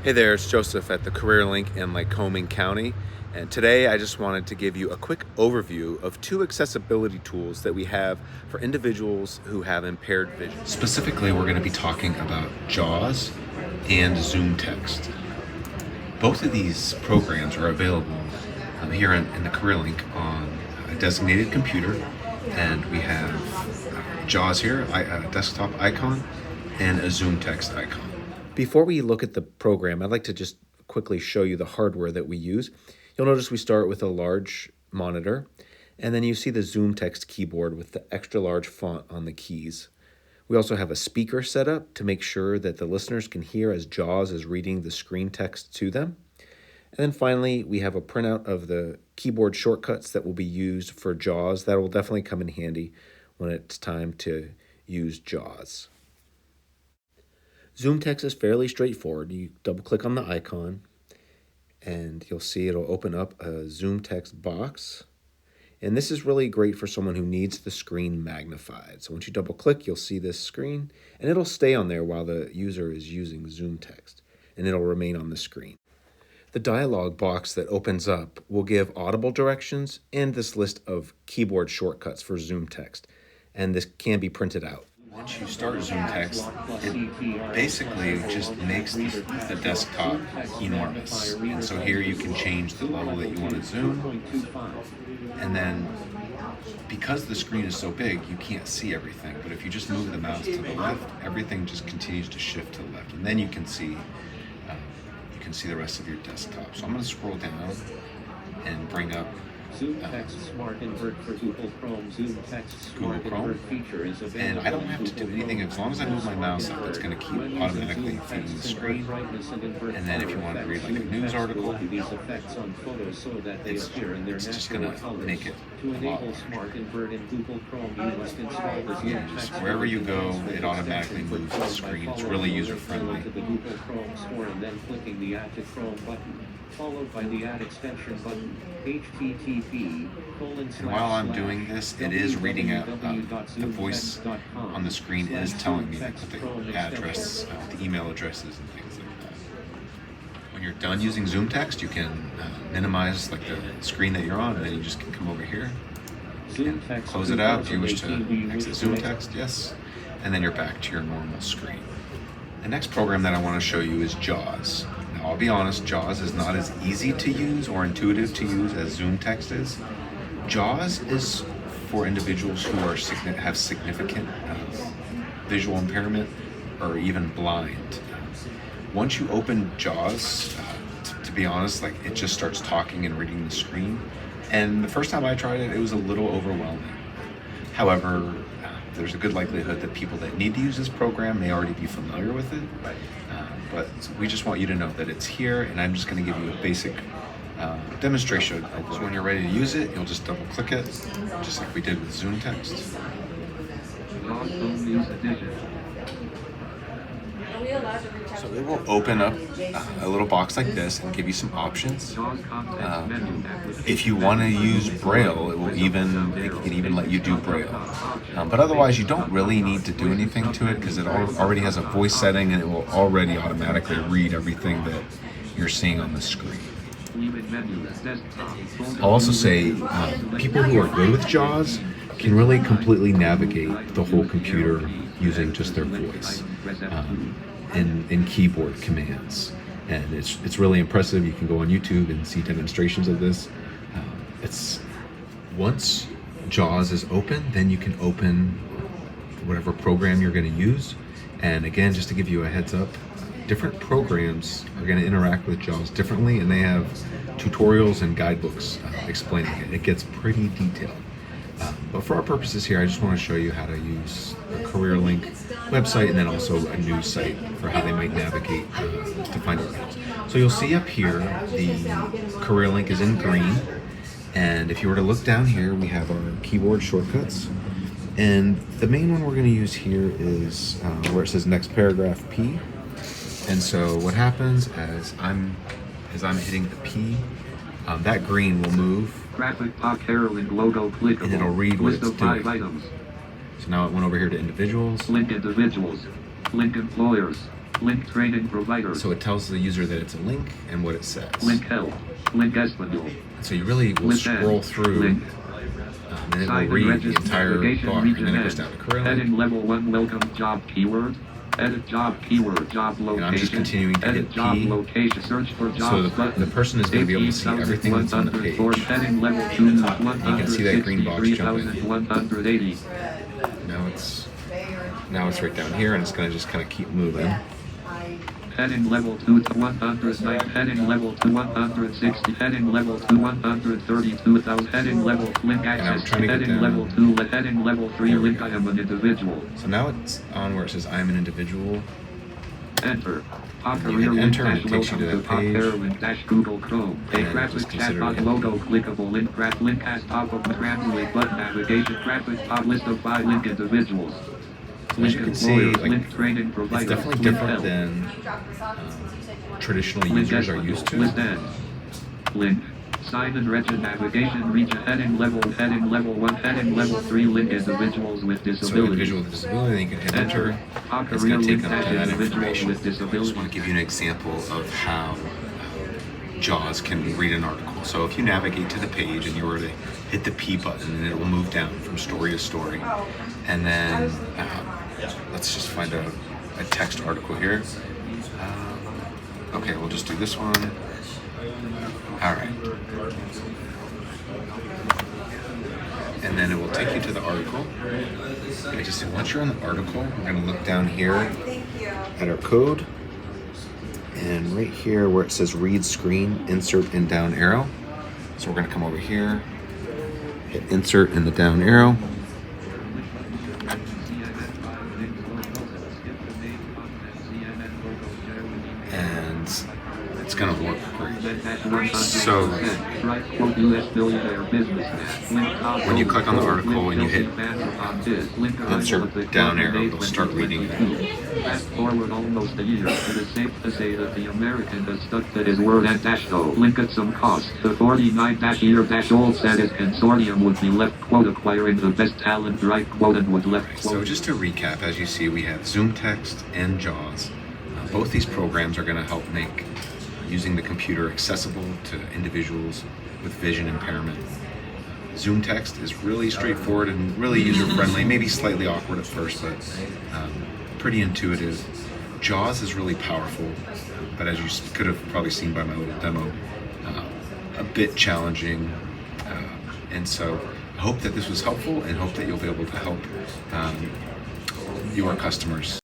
Hey there, it's Joseph at the Career Link in Lycoming County, and today I just wanted to give you a quick overview of two accessibility tools that we have for individuals who have impaired vision. Specifically, we're going to be talking about JAWS and ZoomText. Both of these programs are available here in the Career Link on a designated computer, and we have JAWS here, a desktop icon, and a ZoomText icon. Before we look at the program, I'd like to just quickly show you the hardware that we use. You'll notice we start with a large monitor, and then you see the ZoomText keyboard with the extra large font on the keys. We also have a speaker set up to make sure that the listeners can hear as JAWS is reading the screen text to them. And then finally, we have a printout of the keyboard shortcuts that will be used for JAWS. That will definitely come in handy when it's time to use JAWS. ZoomText is fairly straightforward. You double click on the icon and you'll see it'll open up a ZoomText box. And this is really great for someone who needs the screen magnified. So once you double click, you'll see this screen and it'll stay on there while the user is using ZoomText, and it'll remain on the screen. The dialog box that opens up will give audible directions and this list of keyboard shortcuts for ZoomText, and this can be printed out. Once you start ZoomText, it basically just makes the desktop enormous. And so here you can change the level that you want to zoom. And then because the screen is so big, you can't see everything. But if you just move the mouse to the left, everything just continues to shift to the left. And then you can see the rest of your desktop. So I'm going to scroll down and bring up ZoomText Smart Invert for Google Chrome. ZoomText Smart Invert feature is available. And I don't have to do anything. As long as I move my mouse up, it's going to keep automatically feeding the screen. And then if you want to read like a news article, it's just going to make it a lot larger. Just wherever you go, it automatically moves the screen. It's really user-friendly. Followed by the add extension button, http:// And while I'm doing this, it is reading out the voice on the screen is telling me to put the address, the email addresses and things like that. When you're done using ZoomText, you can minimize like the screen that you're on, and then you just can come over here and close it out. If you wish to exit ZoomText, yes, and then you're back to your normal screen. The next program that I want to show you is JAWS. Now, I'll be honest, JAWS is not as easy to use or intuitive to use as ZoomText is. JAWS is for individuals who have significant visual impairment or even blind. Once you open JAWS, to be honest, like it just starts talking and reading the screen. And the first time I tried it, it was a little overwhelming. However, there's a good likelihood that people that need to use this program may already be familiar with it. But we just want you to know that it's here, and I'm just going to give you a basic demonstration. So when you're ready to use it, you'll just double click it, just like we did with ZoomText. So it will open up a little box like this and give you some options. If you want to use Braille, it can even let you do Braille. But otherwise, you don't really need to do anything to it because it already has a voice setting and it will already automatically read everything that you're seeing on the screen. I'll also say people who are good with JAWS can really completely navigate the whole computer using just their voice in keyboard commands, and it's really impressive. You can go on YouTube and see demonstrations of this. Once JAWS is open, then you can open whatever program you're going to use. And again, just to give you a heads up, different programs are going to interact with JAWS differently, and they have tutorials and guidebooks explaining it. It gets pretty detailed. But for our purposes here, I just want to show you how to use the Career Link website and then also a news site for how they might navigate to find articles. So you'll see up here, the Career Link is in green. And if you were to look down here, we have our keyboard shortcuts. And the main one we're going to use here is where it says next paragraph P. And so what happens as I'm hitting the P, that green will move. Graphic Park Heroin logo clickable. And it'll read what it's List of 5 doing. items. So now it went over here to individuals. Link individuals. Link employers. Link training provider. So it tells the user that it's a link and what it says. Link help. Link Espanol. So you really will Link scroll end. through, Link. and it will Sign and read the register entire navigation bar, and region then it goes end. down to Curly. Heading level 1 welcome job keyword. Edit job keyword job location. And I'm just continuing to Edit hit job P. location. Search for So jobs button. the person is going to be able to see everything that's on the page. Heading level 2 You can see that green box jumping. 163,180. Now it's right down here, and it's going to just kind of keep moving. Heading level 2 to 109. Heading level to 160. Heading level to 132,000. Heading level link access. trying to get Heading down. level 2. Heading level 3 There we link go. I am an individual. So now it's on where it says I'm an individual. Enter. Pop You career hit link enter, and dash it takes you to welcome that Pop page. career link dash Google Chrome. A And graphic just consider chatbot it. logo clickable link graph link as top of the translate button navigation graphic top list of 5 link individuals. As Link you can see, employer, like, link training provider. It's definitely link different help. than traditional Link users are Espanol. used to. List end. Link. Sign and region navigation region heading level 1 heading level 3 link individuals with So disabilities. individual with disability, then you can hit enter. Pop It's career going to link take them dash to that individuals information. with I just disabilities. want to give you an example of how JAWS can read an article. So if you navigate to the page and you were to hit the P button, and it will move down from story to story. And then let's just find a text article here. Okay, we'll just do this one. All right. And then it will take you to the article. Okay, just once you're on the article, we're going to look down here at our code. And right here where it says read screen, insert and down arrow. So we're going to come over here, hit insert and the down arrow. And it's going to work great. So when you click on the article and you hit insert down arrow, it'll start reading it. Fast forward almost a year, it is safe to say that the American has stuck to his word at -O. Link at some cost. The 49-year-old said his consortium would be left quote acquiring the best talent right quote and would left quote. So just to recap, as you see, we have ZoomText and JAWS. Both these programs are going to help make using the computer accessible to individuals with vision impairment. ZoomText is really straightforward and really user-friendly, maybe slightly awkward at first, but pretty intuitive. JAWS is really powerful, but as you could have probably seen by my little demo, a bit challenging. And so I hope that this was helpful and hope that you'll be able to help your customers.